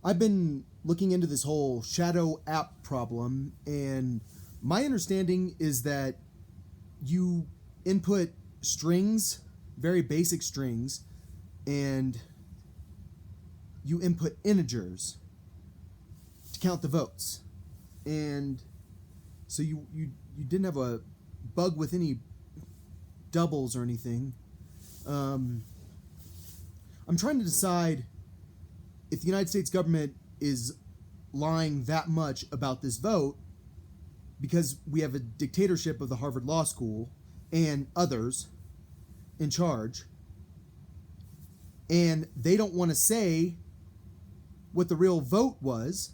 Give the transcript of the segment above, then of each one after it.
I've been looking into this whole shadow app problem, and my understanding is that you input strings, very basic strings, and you input integers to count the votes. And so you didn't have a bug with any doubles or anything. I'm trying to decide if the United States government is lying that much about this vote because we have a dictatorship of the Harvard Law School and others in charge, and they don't want to say what the real vote was,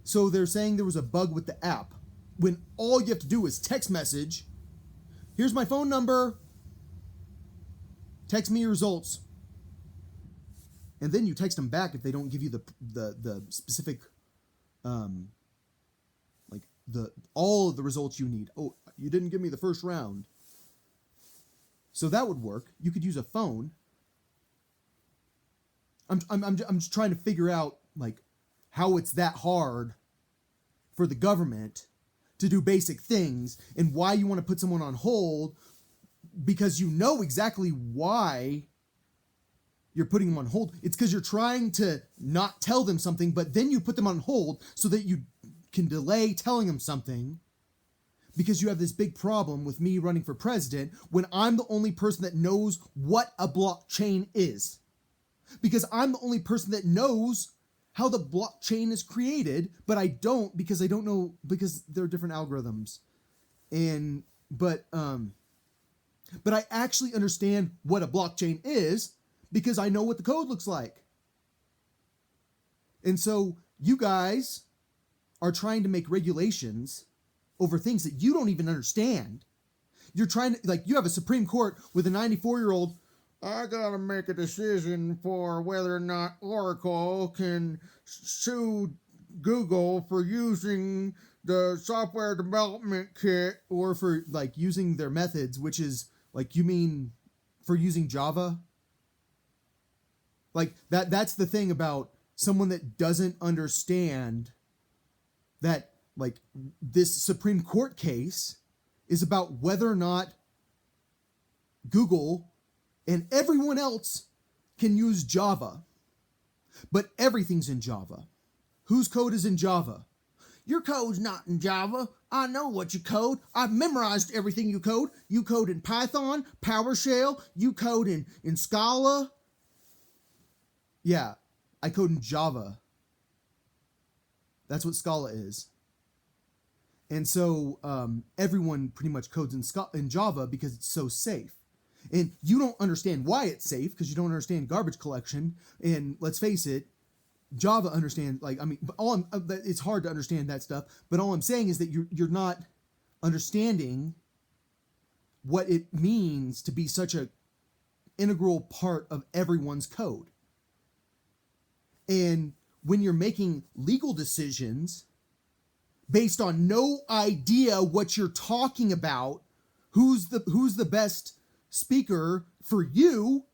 so they're saying there was a bug with the app, when all you have to do is text message, here's my phone number, text me your results. And then you text them back if they don't give you the specific, all of the results you need. Oh, you didn't give me the first round. So that would work. You could use a phone. I'm just trying to figure out how it's that hard for the government to do basic things, and why you want to put someone on hold, because you know exactly why you're putting them on hold. It's because you're trying to not tell them something, but then you put them on hold so that you can delay telling them something, because you have this big problem with me running for president when I'm the only person that knows what a blockchain is. Because I'm the only person that knows how the blockchain is created, but I don't, because I don't know, because there are different algorithms. But I actually understand what a blockchain is, because I know what the code looks like. And so you guys are trying to make regulations over things that you don't even understand. You're trying to, you have a Supreme Court with a 94-year-old, I gotta make a decision for whether or not Oracle can sue Google for using the software development kit, or for using their methods, which is you mean for using Java? That's the thing about someone that doesn't understand that this Supreme Court case is about whether or not Google and everyone else can use Java. But everything's in Java. Whose code is in Java? Your code's not in Java. I know what you code. I've memorized everything you code. You code in Python, PowerShell. You code in Scala. Yeah, I code in Java. That's what Scala is. And so everyone pretty much codes in Java because it's so safe. And you don't understand why it's safe, because you don't understand garbage collection. And let's face it, Java understands, it's hard to understand that stuff. But all I'm saying is that you're not understanding what it means to be such a integral part of everyone's code. And when you're making legal decisions based on no idea what you're talking about, who's the best speaker for you,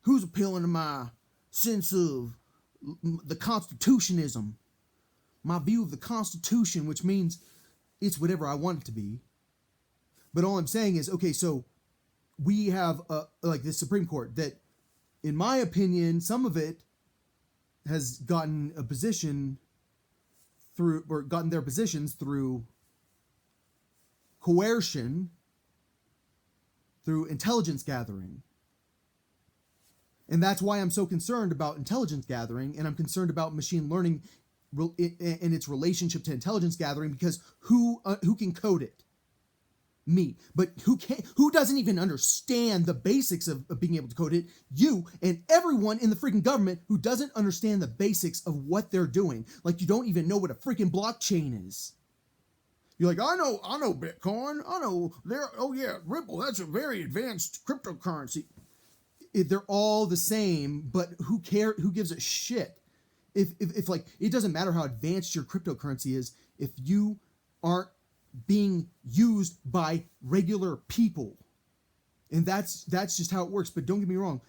who's appealing to my sense of the Constitutionism, my view of the Constitution, which means it's whatever I want it to be. But all I'm saying is, okay, so we have the Supreme Court that, in my opinion, some of it has gotten a position through, or gotten their positions through coercion, through intelligence gathering. And that's why I'm so concerned about intelligence gathering, and I'm concerned about machine learning and its relationship to intelligence gathering, because who can code it? Me. But who doesn't even understand the basics of being able to code it? You and everyone in the freaking government who doesn't understand the basics of what they're doing. You don't even know what a freaking blockchain is. You're I know Bitcoin. I know Ripple, that's a very advanced cryptocurrency. They're all the same, but who gives a shit? If it doesn't matter how advanced your cryptocurrency is, if you aren't being used by regular people. And that's just how it works. But don't get me wrong.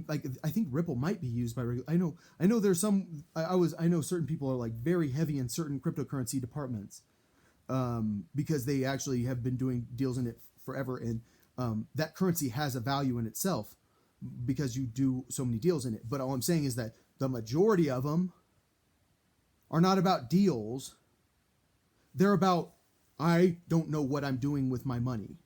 Like, I think Ripple might be used by regular. I know there's some. I know certain people are like very heavy in certain cryptocurrency departments, because they actually have been doing deals in it forever, and that currency has a value in itself because you do so many deals in it. But all I'm saying is that the majority of them are not about deals. They're about, I don't know what I'm doing with my money.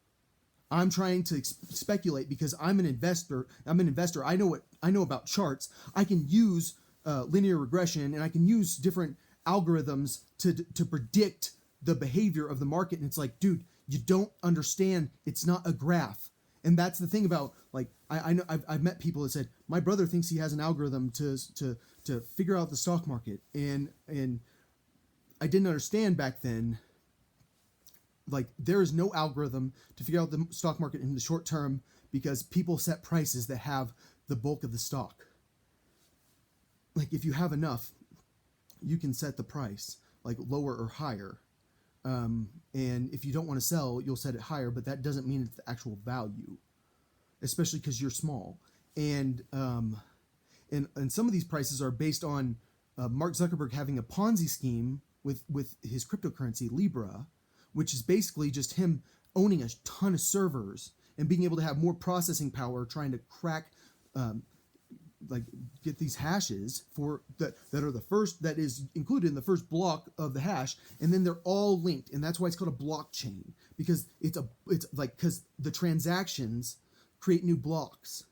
I'm trying to speculate because I'm an investor. I know about charts. I can use linear regression, and I can use different algorithms to predict the behavior of the market. And it's like, dude, you don't understand. It's not a graph. And that's the thing about, like, I know I've met people that said, my brother thinks he has an algorithm to figure out the stock market, and I didn't understand back then. Like, there is no algorithm to figure out the stock market in the short term, because people set prices that have the bulk of the stock. Like, if you have enough, you can set the price like lower or higher. And if you don't want to sell, you'll set it higher, but that doesn't mean it's the actual value, especially because you're small. And some of these prices are based on Mark Zuckerberg having a Ponzi scheme with his cryptocurrency Libra, which is basically just him owning a ton of servers and being able to have more processing power, trying to crack, get these hashes for that are the first, that is included in the first block of the hash, and then they're all linked, and that's why it's called a blockchain, because because the transactions create new blocks.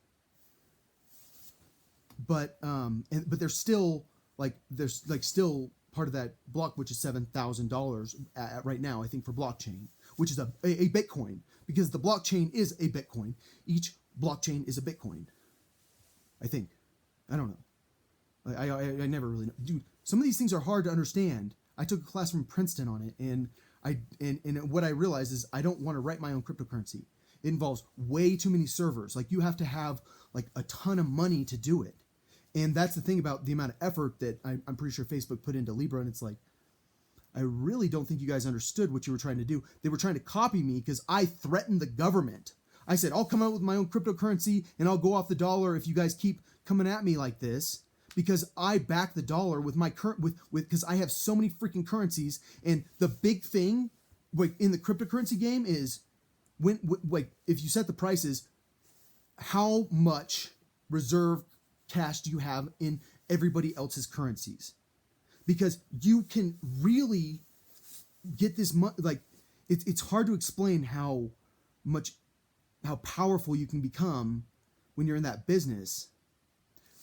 But but there's still still part of that block, which is $7,000 right now, I think, for blockchain, which is a Bitcoin, because the blockchain is a Bitcoin. Each blockchain is a Bitcoin, I think. I don't know. I never really know. Dude, some of these things are hard to understand. I took a class from Princeton on it, and what I realized is I don't want to write my own cryptocurrency. It involves way too many servers. Like, you have to have like a ton of money to do it. And that's the thing about the amount of effort that I'm pretty sure Facebook put into Libra. And it's like, I really don't think you guys understood what you were trying to do. They were trying to copy me because I threatened the government. I said, I'll come out with my own cryptocurrency and I'll go off the dollar if you guys keep coming at me like this, because I back the dollar with my current, because I have so many freaking currencies. And the big thing, like, in the cryptocurrency game is if you set the prices, how much reserve cash do you have in everybody else's currencies? Because you can really get this it's hard to explain how powerful you can become when you're in that business.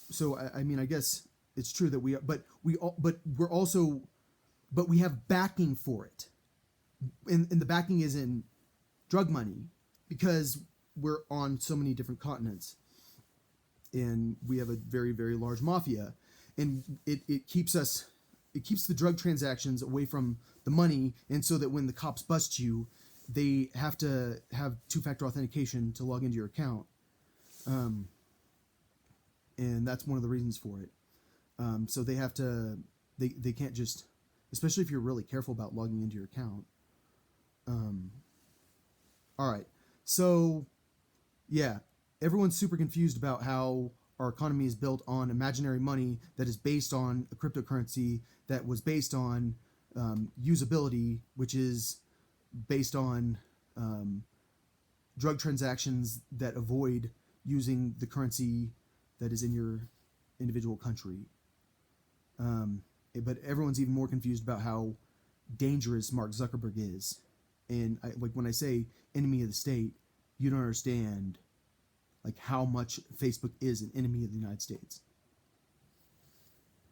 So I mean, I guess it's true that we have backing for it, and the backing is in drug money, because we're on so many different continents. And we have a very, very large mafia, and it keeps the drug transactions away from the money. And so that when the cops bust you, they have to have two-factor authentication to log into your account. And that's one of the reasons for it. So they have to, they can't just, especially if you're really careful about logging into your account. All right. So yeah. Everyone's super confused about how our economy is built on imaginary money that is based on a cryptocurrency that was based on usability, which is based on drug transactions that avoid using the currency that is in your individual country. But everyone's even more confused about how dangerous Mark Zuckerberg is. And when I say enemy of the state, you don't understand like how much Facebook is an enemy of the United States.